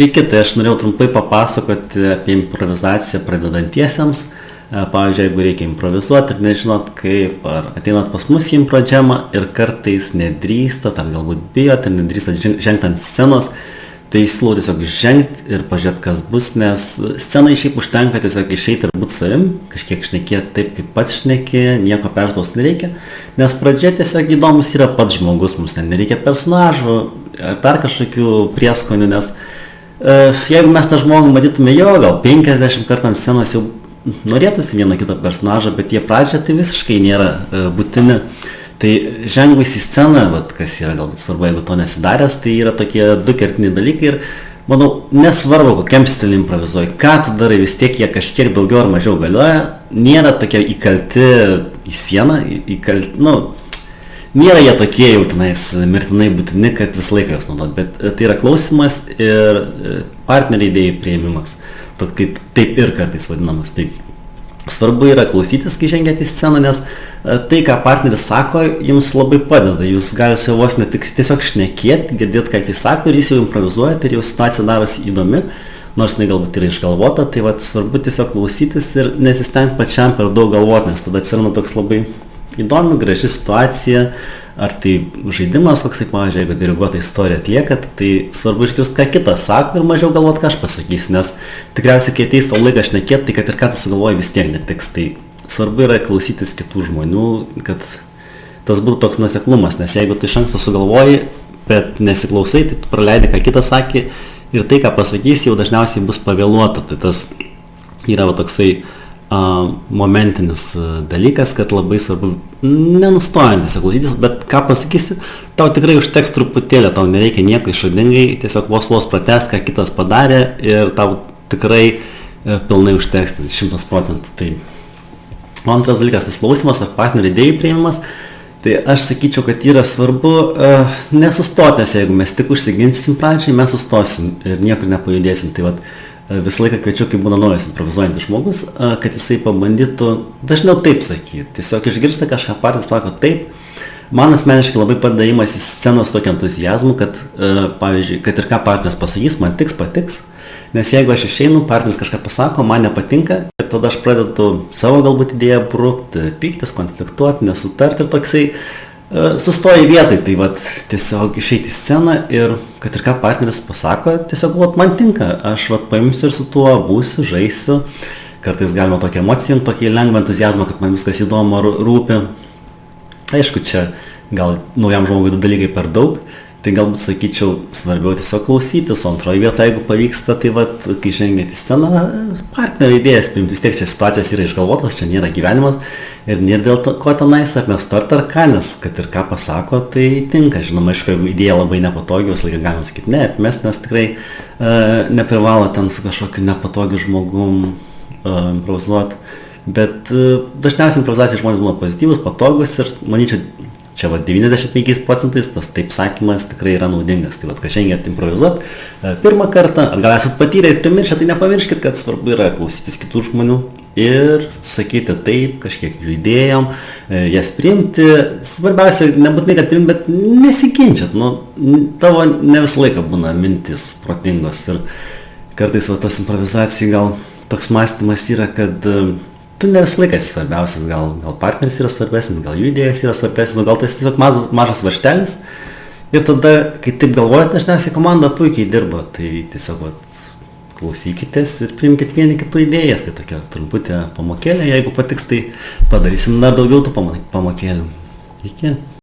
Sveiki, tai aš norėjau trumpai papasakoti apie improvizaciją pradedantiesiems. Pavyzdžiui, jeigu reikia improvizuoti ir nežinot kaip, ar ateinat pas mus į impro džemą ir kartais nedrįstat, ar galbūt bijot ir nedrįstat žengti ant scenos, tai siūlau tiesiog žengti ir pažiūrėti, kas bus, nes scenai šiaip užtenka tiesiog išeiti ir būti savim, kažkiek šnekėti taip, kaip pats šneki, nieko perspaust nereikia, nes pradžioje tiesiog įdomus yra pats žmogus, mums nereikia personažų, ar dar kažkokių prieskonių, nes jeigu mes tą žmogų matytume jo, gal 50 kartų ant scenos jau norėtųsi vieną kitą personažą, bet jie pradžioje tai visiškai nėra būtini. Tai žengus į sceną, kas yra galbūt svarbu, jeigu to nesidaręs, tai yra tokie du kertiniai dalykai ir manau, nesvarbu, kokiam stiliui improvizuoji, ką tu darai, vis tiek jie kažkiek daugiau ar mažiau galioja, nėra tokie įkalti į sieną, nėra jie tokie jau tenais mirtinai būtini, kad visą laiką jos naudot, bet tai yra klausimas ir partnerių idėjų priėmimas, taip ir kartais vadinamas. Tai svarbu yra klausytis, kai žengiat į sceną, nes tai, ką partneris sako, jums labai padeda, jūs galite vos ne tik tiesiog šnekėti, girdėti, ką jis sako ir jūs jau improvizuojate ir jau situacija darosi įdomi, nors jinai galbūt yra išgalvota, tai svarbu tiesiog klausytis ir nesistengti pačiam per daug galvoti, nes tada atsiranda toks labai įdomi, graži situacija, ar tai žaidimas koksai, pavyzdžiui, jeigu diriguotą istoriją atliekat, tai svarbu išgirsti, ką kitas sako ir mažiau galvoti, ką aš pasakysiu, nes tikriausiai, kai ateis tau laiką šnekėti, tai kad ir ką tu sugalvoji, vis tiek netiks, tai svarbu yra klausytis kitų žmonių, kad tas būtų toks nuoseklumas, nes jeigu tu iš anksto sugalvoji, bet nesiklausai, tai tu praleidi, ką kitas sakė ir tai, ką pasakysi, jau dažniausiai bus pavėluota, tai tas yra toksai momentinis dalykas, kad labai svarbu nenustojant tiesiog klausytis, bet ką pasakysi, tau tikrai užteks truputėlį, tau nereikia nieko išradingai, tiesiog vos pratęs, ką kitas padarė ir tau tikrai pilnai užteks 100%. Tai antras dalykas, tas klausimas ar partnerio idėjų priėmimas, tai aš sakyčiau, kad yra svarbu nesustoti, nes jeigu mes tik užsiginčysim pradžiai, mes sustosim ir niekur nepajudėsim. Tai visą laiką kviečiu, kai būna naujas improvizuojantis žmogus, kad jisai pabandytų dažniau taip sakyti. Tiesiog išgirsta kažką partneris sako taip. Man asmeniškai labai padeda įimas į scenos tokį entuzijazmą, kad, pavyzdžiui, kad ir ką partneris pasakys, man patiks. Nes jeigu aš išeinu, partneris kažką pasako, man nepatinka, ir tada aš pradedu savo galbūt idėją brukti, pyktis, konfliktuoti, nesutarti ir toksai sustoji vietai, tai tiesiog išeiti į sceną ir kad ir ką partneris pasako, tiesiog man tinka, aš paimsiu ir su tuo būsiu, žaisiu, kartais galima tokią emociją, tokį lengvą entuzijazmą, kad man viskas įdomu, rūpi. Aišku, čia gal naujam žmogui du dalykai per daug, tai galbūt sakyčiau svarbiau tiesiog klausytis, o antroji vieta, jeigu pavyksta, tai kai žengiat į sceną, partnerio idėjas priimti, vis tiek čia situacijos yra išgalvotas, čia nėra gyvenimas ir nėra dėl to, ko tenais, ar nestart ar ką, nes kad ir ką pasako, tai tinka. Žinoma, aišku, jeigu idėja labai nepatogi, visą laiką galima sakyti, ne, atmest, nes tikrai neprivalo ten su kažkokiu nepatogiu žmogum improvizuoti, bet dažniausiai improvizacijai žmonės būna pozityvus, patogus ir manyčiau, čia 95% tas taip sakymas tikrai yra naudingas. Tai kai šiandien improvizuot pirmą kartą, ar gal esat patyrę ir primiršę, tai nepamirškit, kad svarbu yra klausytis kitų žmonių ir sakyti taip, kažkiek jų idėjom, jas priimti. Svarbiausia, nebūtinai, kad priimti, bet nesiginčyt. Tavo ne visą laiką būna mintis protingos ir kartais tas improvizacijai gal toks mąstymas yra, kad tu ne visą laiką esi svarbiausias, gal partneris yra svarbesnis, gal jų idėjas yra svarbesnis, gal tai esi tiesiog mažas varžtelis ir tada, kai taip galvojat, dažniausiai komanda puikiai dirba, tai tiesiog klausykitės ir priimkit vieni kitų idėjas, tai tokia trumputė pamokėlė, jeigu patiks, tai padarysim dar daugiau tų pamokėlių. Iki.